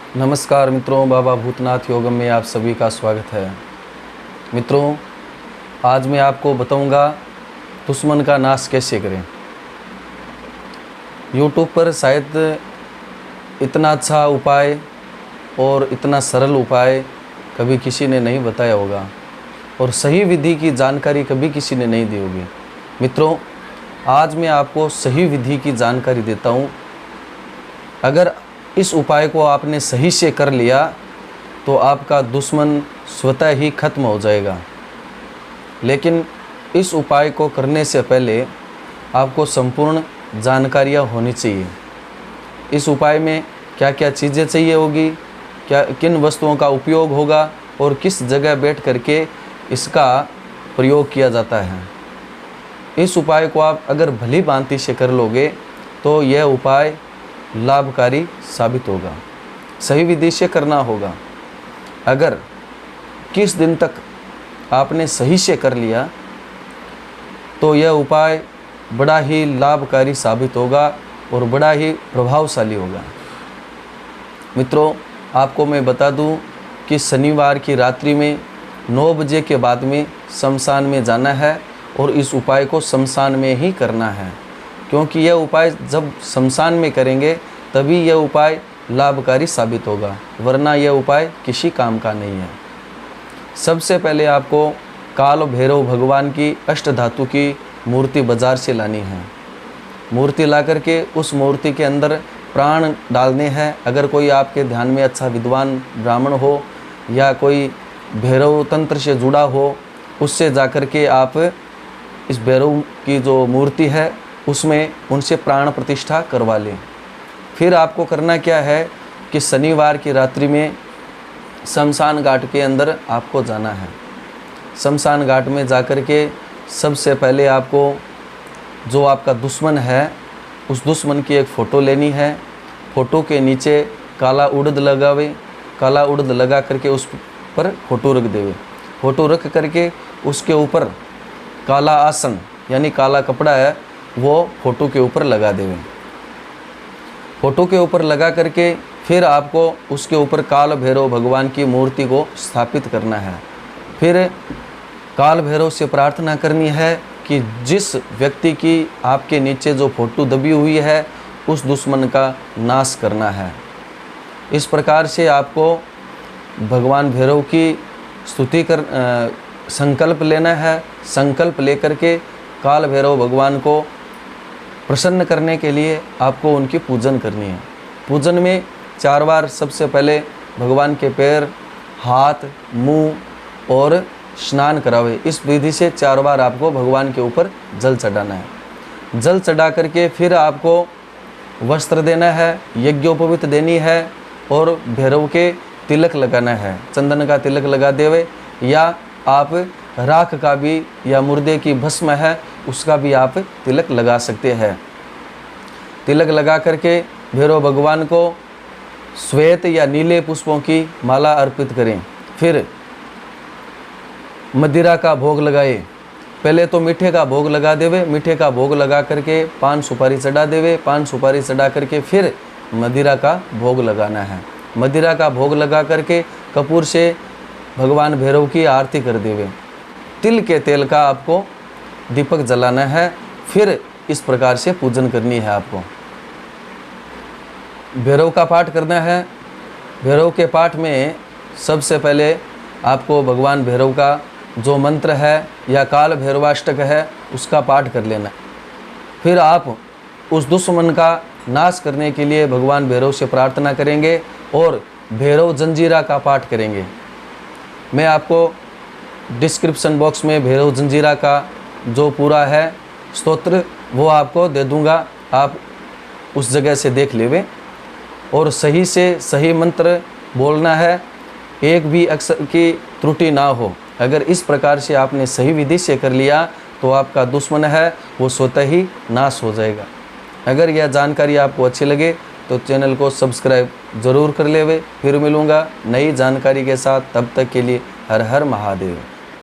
नमस्कार मित्रों, बाबा भूतनाथ योगम में आप सभी का स्वागत है। मित्रों, आज मैं आपको बताऊंगा दुश्मन का नाश कैसे करें। यूट्यूब पर शायद इतना अच्छा उपाय और इतना सरल उपाय कभी किसी ने नहीं बताया होगा और सही विधि की जानकारी कभी किसी ने नहीं दी होगी। मित्रों, आज मैं आपको सही विधि की जानकारी देता हूँ। अगर इस उपाय को आपने सही से कर लिया तो आपका दुश्मन स्वतः ही खत्म हो जाएगा। लेकिन इस उपाय को करने से पहले आपको संपूर्ण जानकारियाँ होनी चाहिए। इस उपाय में क्या क्या चीज़ें चाहिए होगी, क्या किन वस्तुओं का उपयोग होगा और किस जगह बैठ करके इसका प्रयोग किया जाता है। इस उपाय को आप अगर भली भांति से कर लोगे तो यह उपाय लाभकारी साबित होगा। सही विधि से करना होगा। अगर किस दिन तक आपने सही से कर लिया तो यह उपाय बड़ा ही लाभकारी साबित होगा और बड़ा ही प्रभावशाली होगा। मित्रों, आपको मैं बता दूं कि शनिवार की रात्रि में 9 बजे के बाद में शमशान में जाना है और इस उपाय को शमशान में ही करना है, क्योंकि यह उपाय जब शमशान में करेंगे तभी यह उपाय लाभकारी साबित होगा, वरना यह उपाय किसी काम का नहीं है। सबसे पहले आपको काल भैरव भगवान की अष्ट धातु की मूर्ति बाजार से लानी है। मूर्ति ला करके उस मूर्ति के अंदर प्राण डालने हैं। अगर कोई आपके ध्यान में अच्छा विद्वान ब्राह्मण हो या कोई भैरव तंत्र से जुड़ा हो, उससे जाकर के आप इस भैरव की जो मूर्ति है उसमें उनसे प्राण प्रतिष्ठा करवा लें। फिर आपको करना क्या है कि शनिवार की रात्रि में शमशान घाट के अंदर आपको जाना है। शमशान घाट में जाकर के सबसे पहले आपको जो आपका दुश्मन है उस दुश्मन की एक फ़ोटो लेनी है। फ़ोटो के नीचे काला उड़द लगावे, काला उड़द लगा करके उस पर फ़ोटो रख देवे। फ़ोटो रख करके उसके ऊपर काला आसन यानी काला कपड़ा है वो फ़ोटो के ऊपर लगा देवे। फ़ोटो के ऊपर लगा करके फिर आपको उसके ऊपर काल भैरव भगवान की मूर्ति को स्थापित करना है। फिर काल भैरव से प्रार्थना करनी है कि जिस व्यक्ति की आपके नीचे जो फ़ोटो दबी हुई है उस दुश्मन का नाश करना है। इस प्रकार से आपको भगवान भैरव की स्तुति कर संकल्प लेना है। संकल्प लेकर के काल भैरव भगवान को प्रसन्न करने के लिए आपको उनकी पूजन करनी है। पूजन में 4 बार सबसे पहले भगवान के पैर, हाथ, मुंह और स्नान करावे। इस विधि से 4 बार आपको भगवान के ऊपर जल चढ़ाना है। जल चढ़ा करके फिर आपको वस्त्र देना है, यज्ञोपवीत देनी है और भैरव के तिलक लगाना है। चंदन का तिलक लगा देवे या आप राख का भी या मुर्दे की भस्म है उसका भी आप तिलक लगा सकते हैं। तिलक लगा करके भैरव भगवान को श्वेत या नीले पुष्पों की माला अर्पित करें। फिर मदिरा का भोग लगाए। पहले तो मीठे का भोग लगा देवे। मीठे का भोग लगा करके पान सुपारी चढ़ा देवे। पान सुपारी चढ़ा करके फिर मदिरा का भोग लगाना है। मदिरा का भोग लगा करके कपूर से भगवान भैरव की आरती कर देवे। तिल के तेल का आपको दीपक जलाना है। फिर इस प्रकार से पूजन करनी है। आपको भैरव का पाठ करना है। भैरव के पाठ में सबसे पहले आपको भगवान भैरव का जो मंत्र है या काल भैरवाष्टक है उसका पाठ कर लेना। फिर आप उस दुश्मन का नाश करने के लिए भगवान भैरव से प्रार्थना करेंगे और भैरव जंजीरा का पाठ करेंगे। मैं आपको डिस्क्रिप्शन बॉक्स में भैरव जंजीरा का जो पूरा है स्तोत्र वो आपको दे दूंगा। आप उस जगह से देख लेवे और सही से सही मंत्र बोलना है, एक भी अक्षर की त्रुटि ना हो। अगर इस प्रकार से आपने सही विधि से कर लिया तो आपका दुश्मन है वो स्वतः ही नाश हो जाएगा। अगर यह जानकारी आपको अच्छी लगे तो चैनल को सब्सक्राइब ज़रूर कर लेवे। फिर मिलूँगा नई जानकारी के साथ। तब तक के लिए हर हर महादेव।